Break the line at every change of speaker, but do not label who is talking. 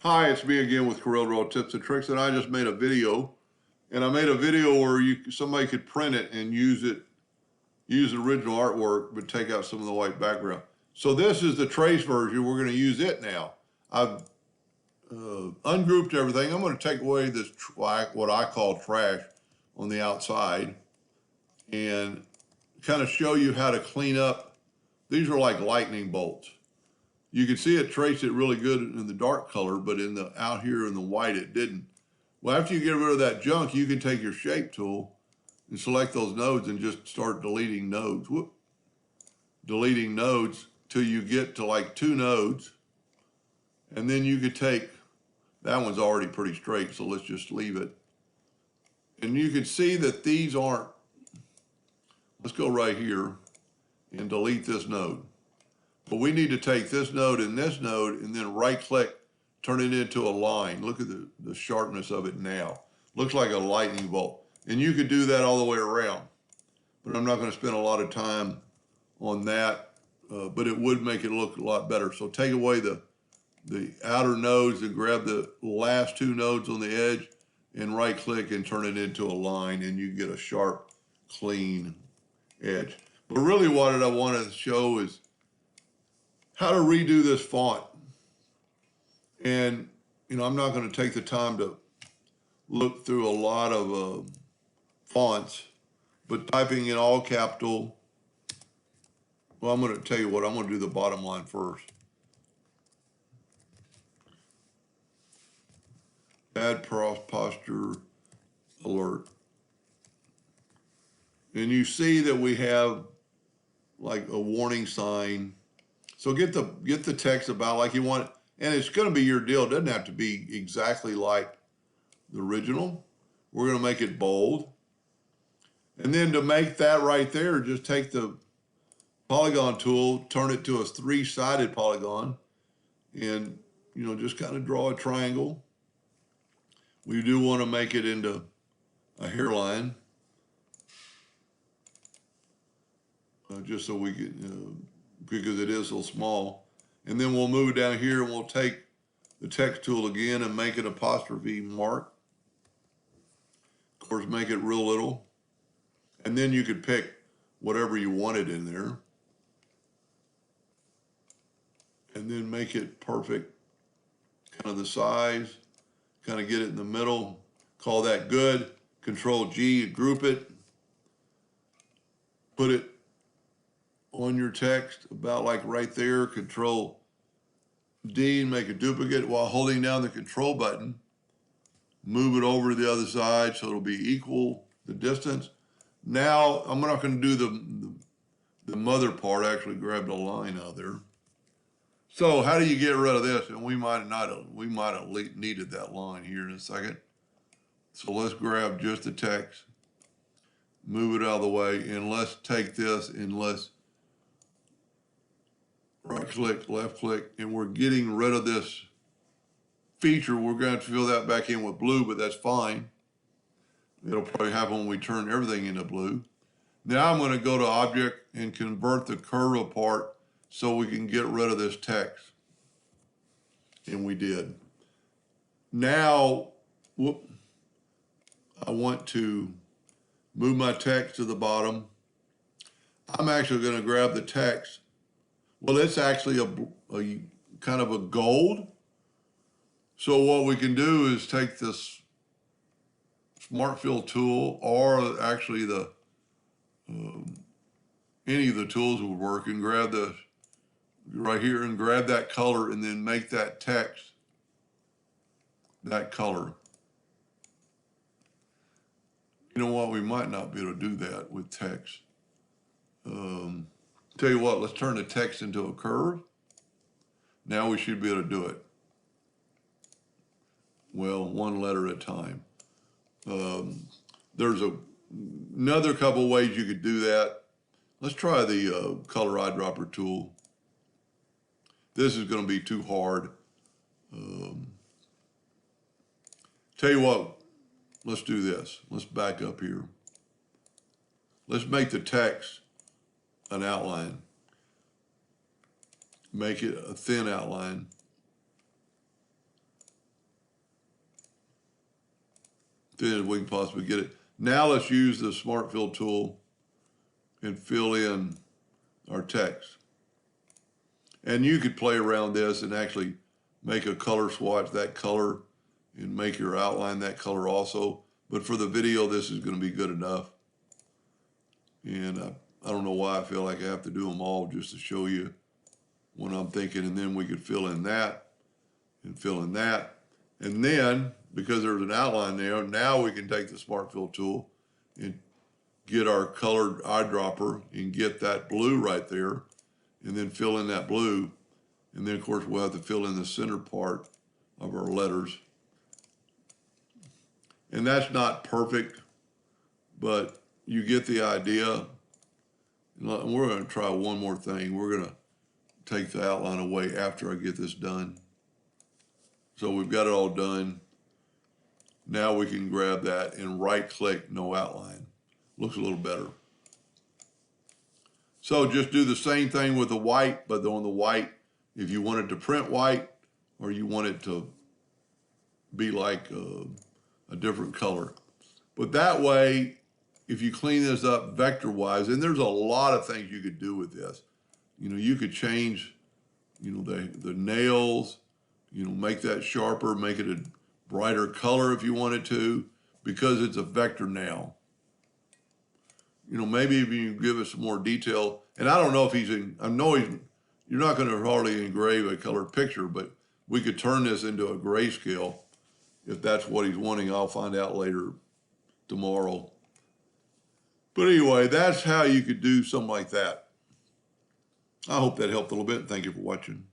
Hi, it's me again with Corel Draw Tips and Tricks, and I just made a video. And I made a video where somebody could print it and use original artwork, but take out some of the white background. So this is the trace version. We're going to use it now. I've ungrouped everything. I'm going to take away this what I call trash on the outside and kind of show you how to clean up. These are like lightning bolts. You can see it traced it really good in the dark color, but out here in the white it didn't. Well, after you get rid of that junk, you can take your shape tool and select those nodes and just start deleting nodes. Deleting nodes till you get to like 2 nodes. And then you could take, that one's already pretty straight, so let's just leave it. And you can see that these aren't, let's go right here and delete this node. But we need to take this node and then right click, turn it into a line. Look at the sharpness of it now. Looks like a lightning bolt. And you could do that all the way around. But I'm not going to spend a lot of time on that, but it would make it look a lot better. So take away the outer nodes and grab the last 2 nodes on the edge and right click and turn it into a line, and you get a sharp, clean edge. But really what I want to show is how to redo this font. And, I'm not going to take the time to look through a lot of fonts, but typing in all capital, well, I'm going to tell you what, I'm going to do the bottom line first. Add posture alert. And you see that we have like a warning sign. So get the text about like you want it, and it's going to be your deal. It doesn't have to be exactly like the original. We're going to make it bold. And then to make that right there, just take the polygon tool, turn it to a 3-sided polygon, and just kind of draw a triangle. We do want to make it into a hairline, just so we can, because it is so small. And then we'll move down here and we'll take the text tool again and make an apostrophe mark. Of course, make it real little. And then you could pick whatever you wanted in there. And then make it perfect, kind of the size, kind of get it in the middle. Call that good. Control G, group it. Put it on your text about like right there. Control D, make a duplicate while holding down the control button. Move it over to the other side so it'll be equal the distance. Now I'm not going to do the mother part. I actually grabbed a line out there. So how do you get rid of this? And we might have needed that line here in a second. So let's grab just the text, move it out of the way, and let's take this and let's right click, left click, and we're getting rid of this feature. We're going to have to fill that back in with blue, but that's fine. It'll probably happen when we turn everything into blue. Now I'm going to go to Object and convert the curve apart so we can get rid of this text. And we did. Now, I want to move my text to the bottom. I'm actually going to grab the text. Well, it's actually a kind of a gold. So what we can do is take this Smart Fill tool, or actually any of the tools will work, and grab the right here and grab that color and then make that text that color. You know what? We might not be able to do that with text. Tell you what, let's turn the text into a curve. Now we should be able to do it. Well, one letter at a time. There's another couple ways you could do that. Let's try the color eyedropper tool. This is going to be too hard. Tell you what, let's do this. Let's back up here. Let's make the text an outline. Make it a thin outline. thin as we can possibly get it. Now let's use the Smart Fill tool and fill in our text. And you could play around this and actually make a color swatch that color and make your outline that color also. But for the video, this is going to be good enough. And I don't know why I feel like I have to do them all just to show you what I'm thinking. And then we could fill in that and fill in that. And then, because there's an outline there, now we can take the Smart Fill tool and get our colored eyedropper and get that blue right there and then fill in that blue. And then, of course, we'll have to fill in the center part of our letters. And that's not perfect, but you get the idea. And we're going to try one more thing. We're going to take the outline away after I get this done. So we've got it all done. Now we can grab that and right-click No Outline. Looks a little better. So just do the same thing with the white, but on the white, if you want it to print white or you want it to be like a different color. But that way, if you clean this up vector-wise, and there's a lot of things you could do with this. You know, you could change, you know, the nails, you know, make that sharper, make it a brighter color if you wanted to, because it's a vector now. You know, maybe if you give us some more detail, and I don't know if I know you're not going to hardly engrave a colored picture, but we could turn this into a grayscale if that's what he's wanting. I'll find out later tomorrow. But anyway, that's how you could do something like that. I hope that helped a little bit. Thank you for watching.